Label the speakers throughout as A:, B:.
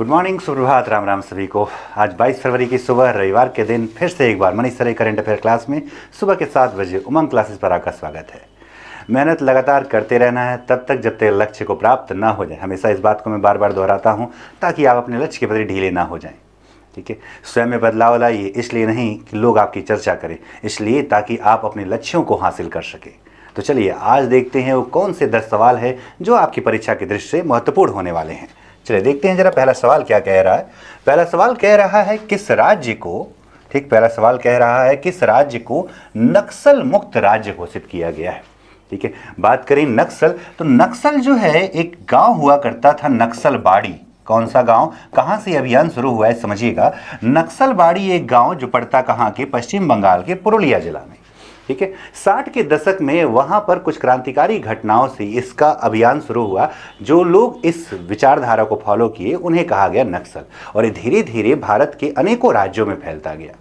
A: Good morning, सुप्रभात, राम राम सभी को। आज 22 फरवरी की सुबह रविवार के दिन फिर से एक बार Manish sir current affair class में सुबह के 7 बजे उमंग क्लासेस पर आपका स्वागत है। मेहनत लगातार करते रहना है तब तक जब तक लक्ष्य को प्राप्त ना हो जाए। हमेशा इस बात को मैं बार बार दोहराता हूँ ताकि आप अपने लक्ष्य के प्रति ढीले ना हो जाएं। ठीक है, स्वयं में बदलाव लाइए, इसलिए नहीं कि लोग आपकी चर्चा करें, इसलिए ताकि आप अपने लक्ष्यों को हासिल कर सकें। तो चलिए आज देखते हैं वो कौन से 10 सवाल है जो आपकी परीक्षा की दृष्टि से महत्वपूर्ण होने वाले हैं। चलिए देखते हैं जरा पहला सवाल क्या कह रहा है। पहला सवाल कह रहा है किस राज्य को, पहला सवाल कह रहा है किस राज्य को नक्सल मुक्त राज्य घोषित किया गया है। ठीक है, बात करें नक्सल, तो नक्सल जो है एक गांव हुआ करता था, नक्सलबाड़ी। कौन सा गांव, कहां से अभियान शुरू हुआ है समझिएगा। नक्सलबाड़ी एक गांव जो पड़ता कहां के, पश्चिम बंगाल के पुरुलिया जिला में। ठीक है, 60 के दशक में वहां पर कुछ क्रांतिकारी घटनाओं से इसका अभियान शुरू हुआ। जो लोग इस विचारधारा को फॉलो किए उन्हें कहा गया नक्सल, और ये धीरे धीरे भारत के अनेकों राज्यों में फैलता गया।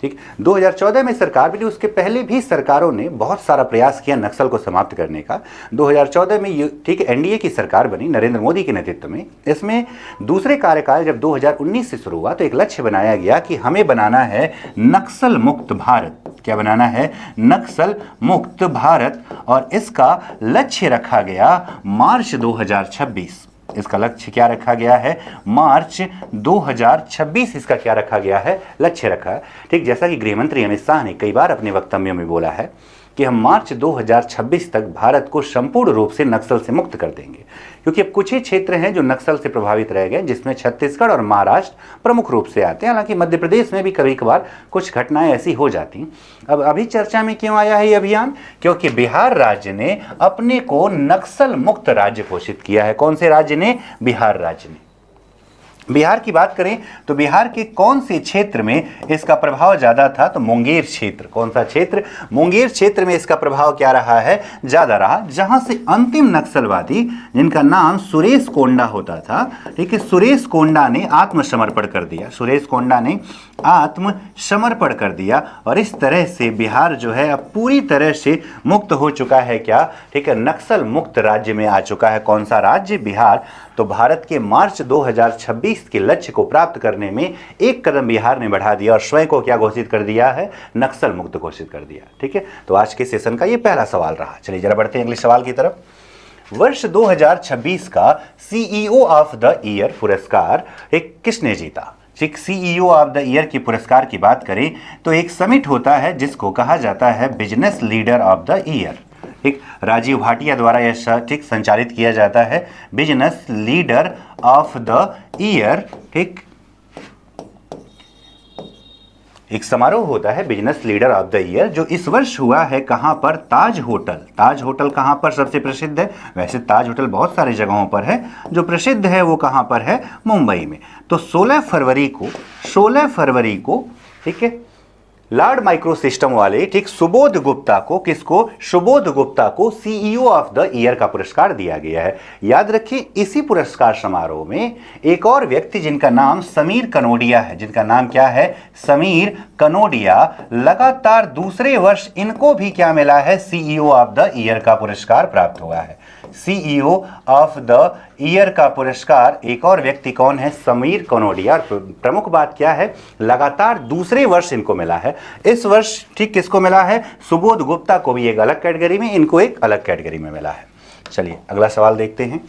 A: ठीक, 2014 में सरकार बनी, उसके पहले भी सरकारों ने बहुत सारा प्रयास किया नक्सल को समाप्त करने का। 2014 में एनडीए की सरकार बनी नरेंद्र मोदी के नेतृत्व में। इसमें दूसरे कार्यकाल जब 2019 से शुरू हुआ तो एक लक्ष्य बनाया गया कि हमें बनाना है नक्सल मुक्त भारत। क्या बनाना है, नक्सल मुक्त भारत, और इसका लक्ष्य रखा गया मार्च 2026। इसका लक्ष्य क्या रखा गया है, मार्च 2026 इसका क्या रखा गया है, लक्ष्य रखा है। ठीक, जैसा कि गृह मंत्री अमित शाह ने कई बार अपने वक्तव्यों में बोला है कि हम मार्च 2026 तक भारत को संपूर्ण रूप से नक्सल से मुक्त कर देंगे, क्योंकि अब कुछ ही क्षेत्र हैं जो नक्सल से प्रभावित रह गए, जिसमें छत्तीसगढ़ और महाराष्ट्र प्रमुख रूप से आते हैं। हालांकि मध्य प्रदेश में भी कभी कभार कुछ घटनाएं ऐसी हो जाती। अब अभी चर्चा में क्यों आया है ये अभियान, क्योंकि बिहार राज्य ने अपने को नक्सल मुक्त राज्य घोषित किया है। कौन से राज्य ने, बिहार राज्य ने। बिहार की बात करें तो बिहार के कौन से क्षेत्र में इसका प्रभाव ज्यादा था, तो मुंगेर क्षेत्र। कौन सा क्षेत्र, मुंगेर क्षेत्र में इसका प्रभाव क्या रहा है, ज्यादा रहा, जहां से अंतिम नक्सलवादी जिनका नाम सुरेश कोंडा होता था। ठीक है, सुरेश कोंडा ने आत्मसमर्पण कर दिया, सुरेश कोंडा ने आत्मसमर्पण कर दिया, और इस तरह से बिहार जो है अब पूरी तरह से मुक्त हो चुका है। क्या, ठीक है, नक्सल मुक्त राज्य में आ चुका है। कौन सा राज्य, बिहार। तो भारत के मार्च 2026 के लक्ष्य को प्राप्त करने में एक कदम बिहार ने बढ़ा दिया और स्वयं को क्या घोषित कर दिया है, नक्सल मुक्त घोषित कर दिया। ठीक है, तो आज के सेशन का ये पहला सवाल रहा। चलिए जरा बढ़ते हैं अगले सवाल की तरफ। वर्ष 2026 का सीईओ ऑफ द ईयर पुरस्कार एक किसने जीता। ठीक, सीईओ ऑफ द ईयर की पुरस्कार की बात करें तो एक समिट होता है जिसको कहा जाता है business leader of the year. ठीक, राजीव भाटिया द्वारा यह ठीक संचालित किया जाता है, business leader of the year. ठीक, एक समारोह होता है business leader of the year जो इस वर्ष हुआ है कहां पर, ताज होटल। ताज होटल कहां पर सबसे प्रसिद्ध है, वैसे ताज होटल बहुत सारी जगहों पर है, जो प्रसिद्ध है वो कहां पर है, मुंबई में। तो 16 फरवरी को ठीक है, लॉर्ड माइक्रो सिस्टम वाले ठीक सुबोध गुप्ता को, किसको, सुबोध गुप्ता को सीईओ ऑफ द ईयर का पुरस्कार दिया गया है। याद रखिए इसी पुरस्कार समारोह में एक और व्यक्ति जिनका नाम समीर कनोडिया है, जिनका नाम क्या है, समीर कनोडिया, लगातार दूसरे वर्ष इनको भी क्या मिला है, सीईओ ऑफ द ईयर का पुरस्कार प्राप्त हुआ है। सीईओ ऑफ द ईयर का पुरस्कार एक और व्यक्ति कौन है, समीर कनोडिया। प्रमुख बात क्या है, लगातार दूसरे वर्ष इनको मिला है। इस वर्ष ठीक किसको मिला है, सुबोध गुप्ता को भी एक अलग कैटेगरी में, इनको एक अलग कैटेगरी में मिला है। चलिए अगला सवाल देखते हैं।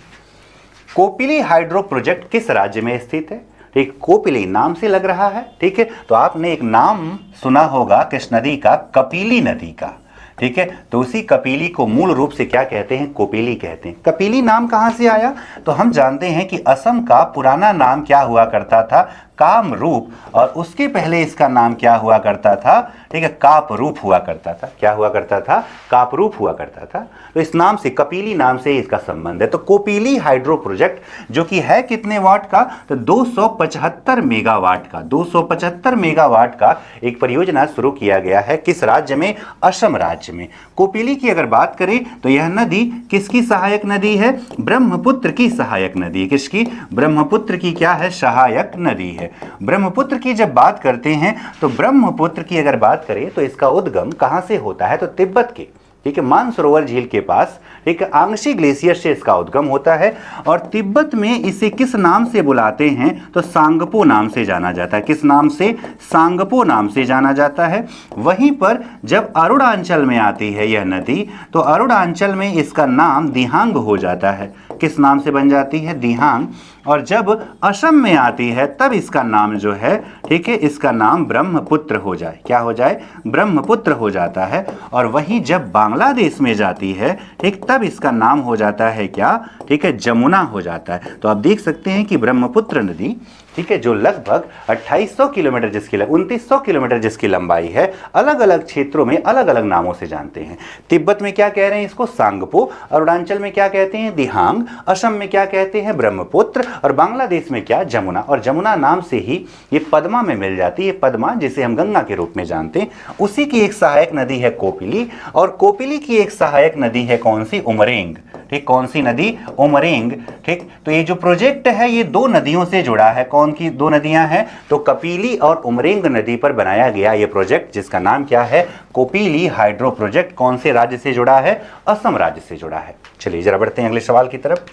A: कोपिली हाइड्रो प्रोजेक्ट किस राज्य में स्थित है। ठीक, कोपिली नाम से लग रहा है। ठीक है, तो आपने एक नाम सुना होगा किस नदी का, कपिली नदी का। ठीक है, तो उसी कपिली को मूल रूप से क्या कहते हैं, कोपिली कहते हैं। कपिली नाम कहां से आया, तो हम जानते हैं कि असम का पुराना नाम क्या हुआ करता था, कामरूप, और उसके पहले इसका नाम क्या हुआ करता था, ठीक है, कापरूप हुआ करता था। क्या हुआ करता था, कापरूप हुआ करता था। तो इस नाम से, कपिली नाम से इसका संबंध है। तो कोपिली हाइड्रो प्रोजेक्ट जो कि है कितने वाट का, तो 275 मेगावाट का, 275 मेगावाट का एक परियोजना शुरू किया गया है। किस राज्य में, असम राज्य में। कोपिली की अगर बात करें तो यह नदी किसकी सहायक नदी है, ब्रह्मपुत्र की सहायक नदी। किसकी, ब्रह्मपुत्र की क्या है, सहायक नदी है। ब्रह्मपुत्र की जब बात करते हैं तो ब्रह्मपुत्र की अगर बात करें तो इसका उद्गम कहां से होता है, तो तिब्बत के ठीक है, मानसरोवर झील के पास एक आंगशी ग्लेशियर से इसका उद्गम होता है और तिब्बत में इसे किस नाम से बुलाते हैं तो सांगपो नाम से जाना जाता है। किस नाम से? सांगपो नाम से जाना जाता है। वहीं पर जब अरुणाचल में आती है यह नदी तो अरुणाचल में इसका नाम दिहांग हो जाता है। किस नाम से बन जाती है? दिहांग। और जब असम में आती है तब इसका नाम जो है, ठीक है, इसका नाम ब्रह्मपुत्र हो जाए। क्या हो जाए? ब्रह्मपुत्र हो जाता है। और वहीं जब बांग्लादेश में जाती है, ठीक, तब इसका नाम हो जाता है क्या? ठीक है, जमुना हो जाता है। तो आप देख सकते हैं कि ब्रह्मपुत्र नदी, ठीक है, जो लगभग 2800 किलोमीटर जिसकी 2900 किलोमीटर जिसकी लंबाई है, अलग अलग क्षेत्रों में अलग अलग नामों से जानते हैं। तिब्बत में क्या कह रहे हैं इसको? सांगपो। अरुणाचल में क्या कहते हैं? दिहांग। असम में क्या कहते हैं? ब्रह्मपुत्र। और बांग्लादेश में क्या? जमुना। और जमुना नाम से ही ये पद्मा में मिल जाती है। पद्मा जिसे हम गंगा के रूप में जानते हैं, उसी की एक सहायक नदी है कोपिली। और कोपिली की एक सहायक नदी है कौन सी? उमरेंग। ठीक, कौन सी नदी? उमरेंग। ठीक, तो ये जो प्रोजेक्ट है ये दो नदियों से जुड़ा है। कौन की दो नदियां हैं? तो कपिली और उमरेंग नदी पर बनाया गया ये प्रोजेक्ट, जिसका नाम क्या है? Kopili hydro project. कौन से राज्य से जुड़ा है? असम राज्य से जुड़ा है। चलिए जरा बढ़ते हैं अगले सवाल की तरफ।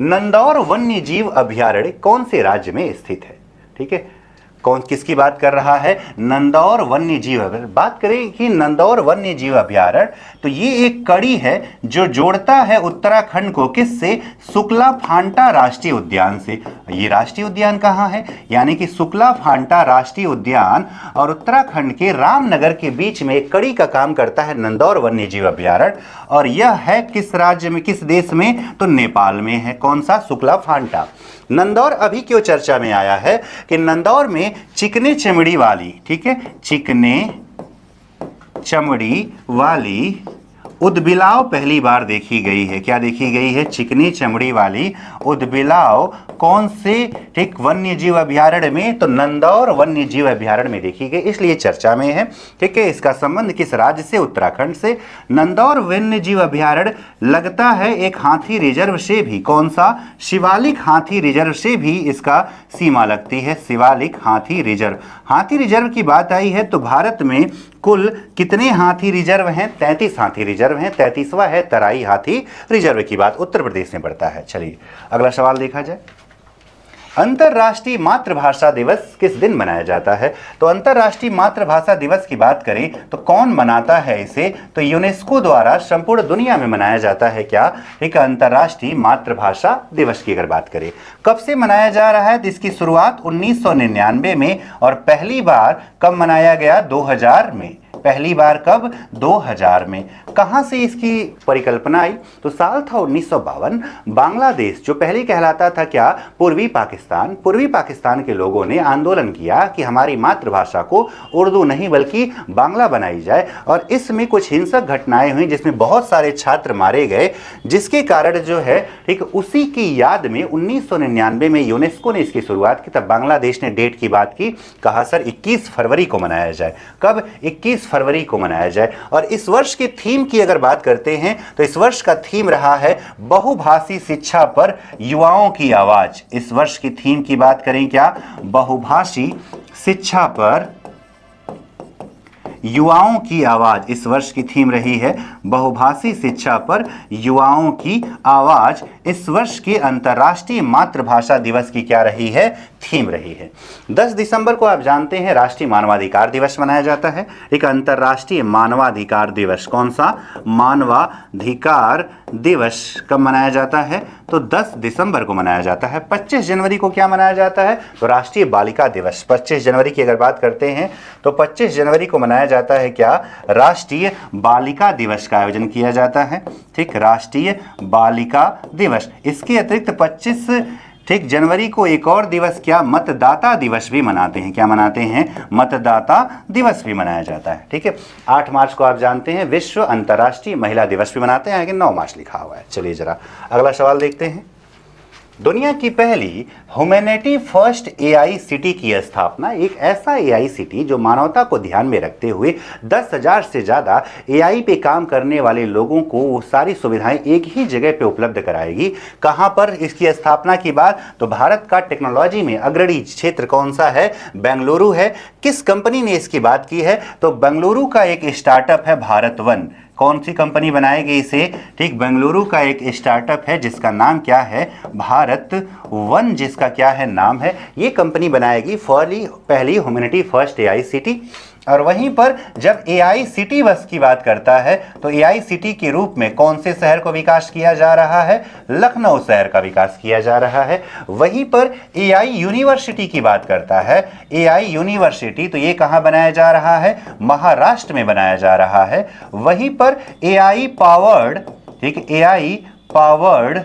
A: नंदौर वन्य जीव अभयारण्य कौन से राज्य में स्थित है? ठीक है, कौन किसकी बात कर रहा है? नंदौर वन्य जीव अभयारण्य। बात करें कि नंदौर वन्य जीव अभयारण्य, तो ये एक कड़ी है जो जोड़ता है उत्तराखंड को किससे? सुकला फांटा राष्ट्रीय उद्यान से। ये राष्ट्रीय उद्यान कहाँ है? यानी कि सुकला फांटा राष्ट्रीय उद्यान और उत्तराखंड के रामनगर के बीच में एक कड़ी का काम करता है नंदौर वन्य जीव अभयारण्य। और यह है किस राज्य में, किस देश में? तो नेपाल में है। कौन सा? सुकला फांटा। नंदौर अभी क्यों चर्चा में आया है कि नंदौर में चिकने चमड़ी वाली, ठीक है, चिकने चमड़ी वाली उदबिलाव पहली बार देखी गई है। क्या देखी गई है? चिकनी चमड़ी वाली उदबिलाव कौन से? ठीक, वन्य जीव अभयारण्य में, तो नंदौर वन्य जीव अभयारण्य में देखी गई, इसलिए चर्चा में है। ठीक है, इसका संबंध किस राज्य से? उत्तराखंड से। नंदौर वन्य जीव अभयारण्य लगता है एक हाथी रिजर्व से भी। कौन सा? शिवालिक हाथी रिजर्व से भी इसका सीमा लगती है। शिवालिक हाथी रिजर्व। हाथी रिजर्व की बात आई है तो भारत में कुल कितने हाथी रिजर्व हैं? 33 हाथी रिजर्व हैं। 33वां है तराई हाथी रिजर्व की बात उत्तर प्रदेश में पड़ता है। चलिए अगला सवाल देखा जाए। अंतर्राष्ट्रीय मातृभाषा दिवस किस दिन मनाया जाता है? तो अंतर्राष्ट्रीय मातृभाषा दिवस की बात करें तो कौन मनाता है इसे? तो यूनेस्को द्वारा संपूर्ण दुनिया में मनाया जाता है। क्या? एक अंतर्राष्ट्रीय मातृभाषा दिवस की अगर बात करें कब से मनाया जा रहा है, तो इसकी शुरुआत 1999 में और पहली बार कब मनाया गया? 2000 में। पहली बार कब? 2000 में। कहां से इसकी परिकल्पना आई? तो साल था 1952। बांग्लादेश जो पहले कहलाता था क्या? पूर्वी पाकिस्तान। पूर्वी पाकिस्तान के लोगों ने आंदोलन किया कि हमारी मातृभाषा को उर्दू नहीं बल्कि बांग्ला बनाई जाए। और इसमें कुछ हिंसक घटनाएं हुई जिसमें बहुत सारे छात्र मारे गए, जिसके कारण जो है, ठीक, उसी की याद में 1999 में यूनेस्को ने इसकी शुरुआत की। तब बांग्लादेश ने डेट की बात की, कहा सर 21 फरवरी को मनाया जाए। कब? 21 फरवरी को मनाया जाए। और इस वर्ष के थीम की अगर बात करते हैं तो इस वर्ष का थीम रहा है बहुभाषी शिक्षा पर युवाओं की आवाज। इस वर्ष की थीम की बात करें क्या? बहुभाषी शिक्षा पर युवाओं की आवाज। इस वर्ष की थीम रही है बहुभाषी शिक्षा पर युवाओं की आवाज। इस वर्ष के अंतर्राष्ट्रीय मातृभाषा दिवस की क्या रही है? थीम रही है। 10 दिसंबर को आप जानते हैं राष्ट्रीय मानवाधिकार दिवस मनाया जाता है। एक अंतर्राष्ट्रीय मानवाधिकार दिवस। कौन सा? मानवाधिकार दिवस कब मनाया जाता है? तो 10 दिसंबर को मनाया जाता है। 25 जनवरी को क्या मनाया जाता है? तो राष्ट्रीय बालिका दिवस। 25 जनवरी की अगर बात करते हैं तो 25 जनवरी को मनाया जाता है क्या? राष्ट्रीय बालिका दिवस का आयोजन किया जाता है। ठीक, राष्ट्रीय बालिका दिवस। इसके अतिरिक्त 25 ठीक जनवरी को एक और दिवस क्या? मतदाता दिवस भी मनाते हैं। क्या मनाते हैं? मतदाता दिवस भी मनाया जाता है। ठीक है, 8 मार्च को आप जानते हैं विश्व अंतर्राष्ट्रीय महिला दिवस भी मनाते हैं, लेकिन 9 मार्च लिखा हुआ है। चलिए जरा अगला सवाल देखते हैं। दुनिया की पहली ह्यूमैनिटी फर्स्ट एआई सिटी की स्थापना, एक ऐसा एआई सिटी जो मानवता को ध्यान में रखते हुए 10,000 से ज़्यादा एआई पे काम करने वाले लोगों को वो सारी सुविधाएं एक ही जगह पे उपलब्ध कराएगी। कहां पर इसकी स्थापना की बात, तो भारत का टेक्नोलॉजी में अग्रणी क्षेत्र कौन सा है, बेंगलुरु है। किस कंपनी ने इसकी बात की है, तो बेंगलुरु का एक स्टार्टअप है भारत वन। कौन सी कंपनी बनाएगी इसे, ठीक, बेंगलुरु का एक स्टार्टअप है जिसका नाम क्या है, भारत वन, जिसका क्या है नाम है। ये कंपनी बनाएगी पहली ह्यूमैनिटी फर्स्ट एआई सिटी। और वहीं पर जब एआई सिटी बस की बात करता है तो एआई सिटी के रूप में कौन से शहर को विकास किया जा रहा है, लखनऊ शहर का विकास किया जा रहा है। वहीं पर एआई यूनिवर्सिटी की बात करता है, एआई यूनिवर्सिटी, तो ये कहाँ बनाया जा रहा है, महाराष्ट्र में बनाया जा रहा है। वहीं पर एआई पावर्ड, ठीक, एआई पावर्ड,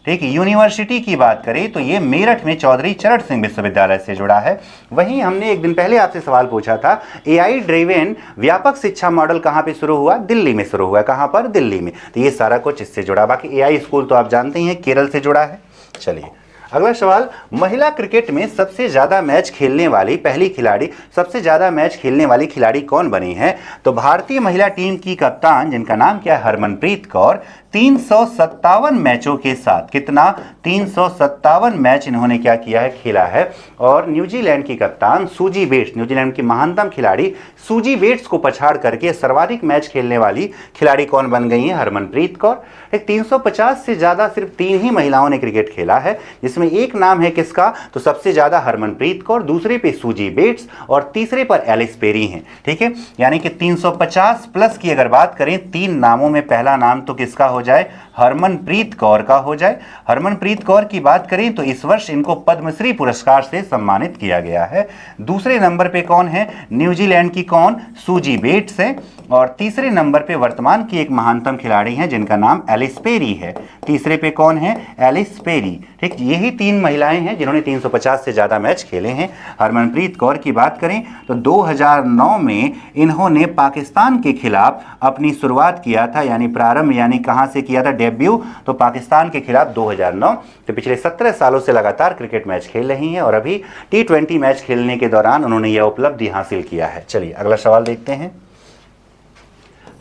A: ठीक, यूनिवर्सिटी की बात करें तो ये मेरठ में चौधरी चरण सिंह विश्वविद्यालय से जुड़ा है। वहीं हमने एक दिन पहले आपसे सवाल पूछा था, एआई ड्रिवेन व्यापक शिक्षा मॉडल कहाँ पे शुरू हुआ, दिल्ली में शुरू हुआ। कहाँ पर, दिल्ली में। तो ये सारा कुछ इससे जुड़ा। बाकी एआई स्कूल तो आप जानते ही हैं केरल से जुड़ा है। चलिए अगला सवाल, महिला क्रिकेट में सबसे ज्यादा मैच खेलने वाली पहली खिलाड़ी, सबसे ज्यादा मैच खेलने वाली खिलाड़ी कौन बनी है, तो भारतीय महिला टीम की कप्तान जिनका नाम क्या है, हरमनप्रीत कौर। 357 मैचों के साथ, कितना, 357 मैच इन्होंने क्या किया है, खेला है। और न्यूजीलैंड की कप्तान सूजी बेट्स, न्यूजीलैंड की महानतम खिलाड़ी सूजी बेट्स को पछाड़ करके सर्वाधिक मैच खेलने वाली खिलाड़ी कौन बन गई है, हरमनप्रीत कौर। 350 से ज्यादा सिर्फ 3 ही महिलाओं ने क्रिकेट खेला है, जिसमें एक नाम है किसका, तो सबसे ज्यादा हरमनप्रीत कौर, दूसरे पे सूजी बेट्स और तीसरे पर एलिस पेरी हैं। ठीक है, यानी कि 350 प्लस की अगर बात करें, 3 नामों में पहला नाम तो किसका हो जाए, हरमनप्रीत कौर का हो जाए। हरमनप्रीत कौर की बात करें तो इस वर्ष इनको पद्मश्री पुरस्कार से सम्मानित किया गया है। दूसरे नंबर पे कौन है, न्यूजीलैंड की कौन, सूजी बेट्स है। और तीसरे नंबर पे वर्तमान की एक महानतम खिलाड़ी हैं जिनका नाम एलिस पेरी है। तीसरे पे कौन है, एलिस पेरी। ठीक, यही 3 महिलाएं हैं जिन्होंने 350 से ज्यादा मैच खेले हैं। हरमनप्रीत कौर की बात करें तो 2009 में इन्होंने पाकिस्तान के खिलाफ अपनी शुरुआत किया था, यानी प्रारंभ, यानी कहां से किया था, डेब्यू, तो पाकिस्तान के खिलाफ 2009। तो पिछले 17 सालों से लगातार क्रिकेट मैच खेल रही हैं और अभी T20 मैच खेलने के दौरान उन्होंने यह उपलब्धि हासिल किया है। चलिए अगला सवाल देखते हैं।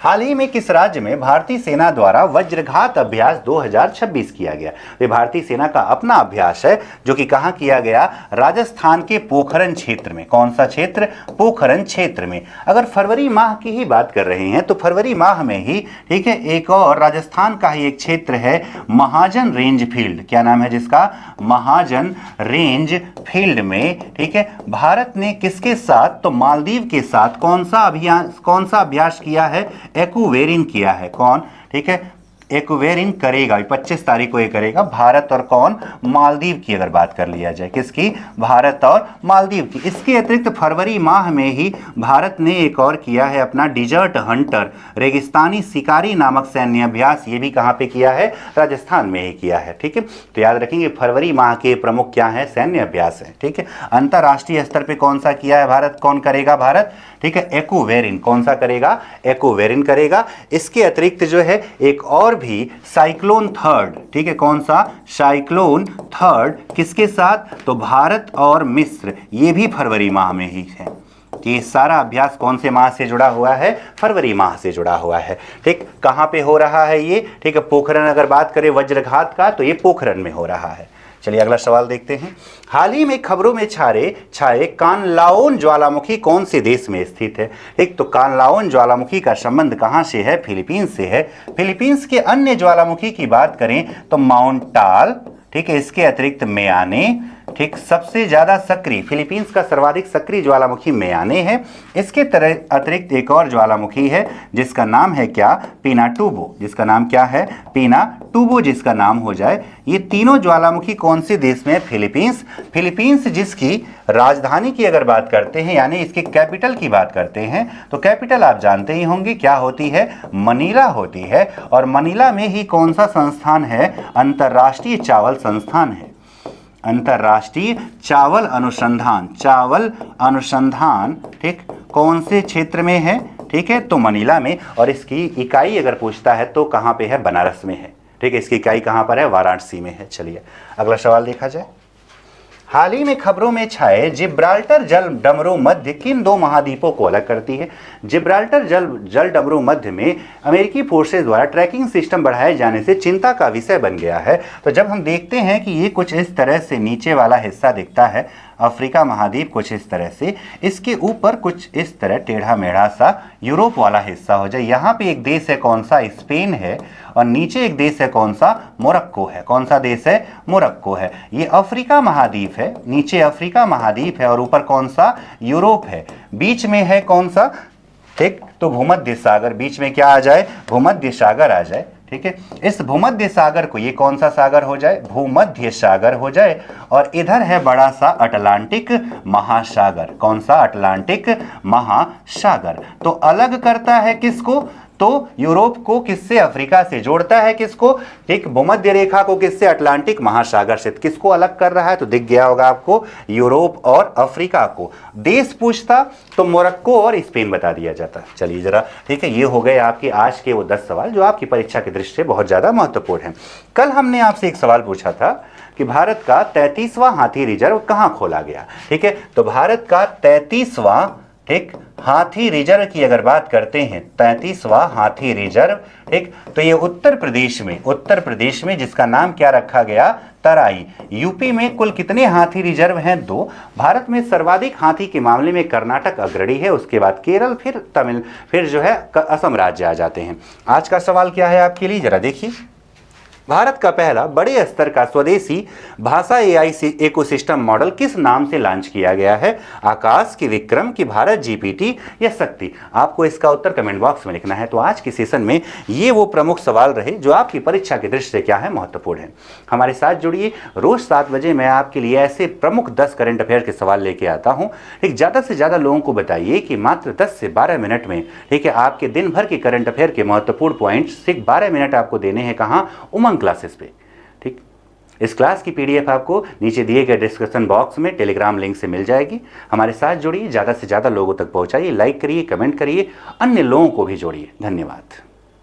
A: हाल ही में किस राज्य में भारतीय सेना द्वारा वज्रघात अभ्यास 2026 किया गया। ये भारतीय सेना का अपना अभ्यास है जो कि कहां किया गया, राजस्थान के पोखरण क्षेत्र में। कौन सा क्षेत्र, पोखरण क्षेत्र में। अगर फरवरी माह की ही बात कर रहे हैं तो फरवरी माह में ही, ठीक है, एक और राजस्थान का ही एक क्षेत्र है महाजन रेंज फील्ड। क्या नाम है जिसका, महाजन रेंज फील्ड में, ठीक है, भारत ने किसके साथ, तो मालदीव के साथ कौन सा अभ्यास किया है, एक्वेरिन किया है। कौन, ठीक है, एक्वेरिन करेगा, 25 तारीख को ये करेगा। भारत और कौन, मालदीव की अगर बात कर लिया जाए, किसकी, भारत और मालदीव की। इसके अतिरिक्त फरवरी माह में ही भारत ने एक और किया है अपना डिजर्ट हंटर, रेगिस्तानी शिकारी नामक सैन्य अभ्यास। ये भी कहाँ पे किया है, राजस्थान में ही किया है। ठीक है, तो याद रखेंगे फरवरी माह के प्रमुख क्या है, सैन्य अभ्यास है। ठीक है, अंतर्राष्ट्रीय स्तर पर कौन सा किया है भारत, कौन करेगा, भारत, ठीक है, एक्वेरिन। कौन सा करेगा, एक्वेरिन करेगा। इसके अतिरिक्त जो है एक और भी साइक्लोन थर्ड, ठीक है, कौन सा, साइक्लोन थर्ड, किसके साथ, तो भारत और मिस्र, ये भी फरवरी माह में ही है। ये सारा अभ्यास कौन से माह से जुड़ा हुआ है, फरवरी माह से जुड़ा हुआ है। ठीक, कहां पे हो रहा है ये, ठीक है, पोखरण। अगर बात करें वज्रघात का तो ये पोखरण में हो रहा है। चलिए अगला सवाल देखते हैं। हाल ही में खबरों में छाए कानलाओन ज्वालामुखी कौन से देश में स्थित है। एक तो कानलाओन ज्वालामुखी का संबंध कहां से है, फिलीपींस से है। फिलीपींस के अन्य ज्वालामुखी की बात करें तो माउंट टाल, ठीक है, इसके अतिरिक्त मेयाने, ठीक, सबसे ज्यादा सक्रिय, फिलीपींस का सर्वाधिक सक्रिय ज्वालामुखी मेयाने है। इसके अतिरिक्त एक और ज्वालामुखी है जिसका नाम है क्या, पिनाटुबो, जिसका नाम क्या है, पिनाटुबो जिसका नाम हो जाए। ये तीनों ज्वालामुखी कौन से देश में है, फिलीपींस। फिलीपींस जिसकी राजधानी की अगर बात करते हैं, यानी इसके कैपिटल की बात करते हैं, तो कैपिटल आप जानते ही होंगे क्या होती है, मनीला होती है। और मनीला में ही कौन सा संस्थान है, अंतर्राष्ट्रीय चावल संस्थान है, अंतर्राष्ट्रीय चावल अनुसंधान, ठीक, कौन से क्षेत्र में है, ठीक है, तो मनीला में। और इसकी इकाई अगर पूछता है तो कहाँ पे है, बनारस में है। ठीक है, इसकी इकाई कहाँ पर है? वाराणसी में है। चलिए अगला सवाल देखा जाए। हाल ही में खबरों में छाए जिब्राल्टर जल डमरू मध्य किन दो महाद्वीपों को अलग करती है? जिब्राल्टर जल डमरू मध्य में अमेरिकी फोर्सेज द्वारा ट्रैकिंग सिस्टम बढ़ाए जाने से चिंता का विषय बन गया है। तो जब हम देखते हैं कि ये कुछ इस तरह से नीचे वाला हिस्सा दिखता है, अफ्रीका महाद्वीप कुछ इस तरह से, इसके ऊपर कुछ इस तरह टेढ़ा मेढ़ा सा यूरोप वाला हिस्सा हो जाए। यहाँ पे एक देश है, कौन सा? स्पेन है, और नीचे एक देश है, कौन सा? मोरक्को है। कौन सा देश है? मोरक्को है। ये अफ्रीका महाद्वीप है, नीचे अफ्रीका महाद्वीप है और ऊपर कौन सा? यूरोप है। बीच में है कौन सा? ठीक, तो भूमध्य सागर। बीच में क्या आ जाए? भूमध्य सागर आ जाए। ठीक है, इस भूमध्य सागर को, ये कौन सा सागर हो जाए? भूमध्य सागर हो जाए। और इधर है बड़ा सा अटलांटिक महासागर। कौन सा? अटलांटिक महासागर। तो अलग करता है किसको? तो यूरोप को किससे? अफ्रीका से। जोड़ता है किसको? ठीक, भूमध्य रेखा को किससे? अटलांटिक महासागर से। किसको अलग कर रहा है? तो दिख गया होगा आपको, यूरोप और अफ्रीका को। देश पूछता तो मोरक्को और स्पेन बता दिया जाता। चलिए जरा, ठीक है, ये हो गए आपके आज के वो 10 सवाल जो आपकी परीक्षा की दृष्टि से बहुत ज्यादा महत्वपूर्ण है। कल हमने आपसे एक सवाल पूछा था कि भारत का 33वां हाथी रिजर्व कहाँ खोला गया? ठीक है, तो भारत का 33वां, ठीक, हाथी रिजर्व की अगर बात करते हैं, 33वां हाथी रिजर्व, ठीक, तो ये उत्तर प्रदेश में जिसका नाम क्या रखा गया? तराई। यूपी में कुल कितने हाथी रिजर्व हैं? 2। भारत में सर्वाधिक हाथी के मामले में कर्नाटक अग्रणी है, उसके बाद केरल, फिर तमिल, फिर जो है असम राज्य आ जाते हैं। आज का सवाल क्या है आपके लिए, जरा देखिए। भारत का पहला बड़े स्तर का स्वदेशी भाषा एआई इकोसिस्टम मॉडल किस नाम से लॉन्च किया गया है? आकाश की विक्रम की भारत जीपीटी या शक्ति? आपको इसका उत्तर कमेंट बॉक्स में लिखना है। तो आज के सेशन में ये वो प्रमुख सवाल रहे जो आपकी परीक्षा की दृष्टि से क्या है? महत्वपूर्ण है। हमारे साथ जुड़िए, रोज 7 बजे मैं आपके लिए ऐसे प्रमुख 10 करंट अफेयर के सवाल लेके आता हूँ। ठीक, ज़्यादा से ज़्यादा लोगों को बताइए कि मात्र 10 से 12 मिनट में, ठीक है, आपके दिन भर के करंट अफेयर के महत्वपूर्ण पॉइंट्स सिर्फ 12 मिनट आपको देने हैं। कहाँ? उमंग क्लासेस पे। ठीक, इस क्लास की पीडीएफ आपको नीचे दिए गए डिस्क्रिप्शन बॉक्स में टेलीग्राम लिंक से मिल जाएगी। हमारे साथ जुड़िए, ज़्यादा से ज़्यादा लोगों तक पहुंचाइए, लाइक करिए, कमेंट करिए, अन्य लोगों को भी जोड़िए। धन्यवाद।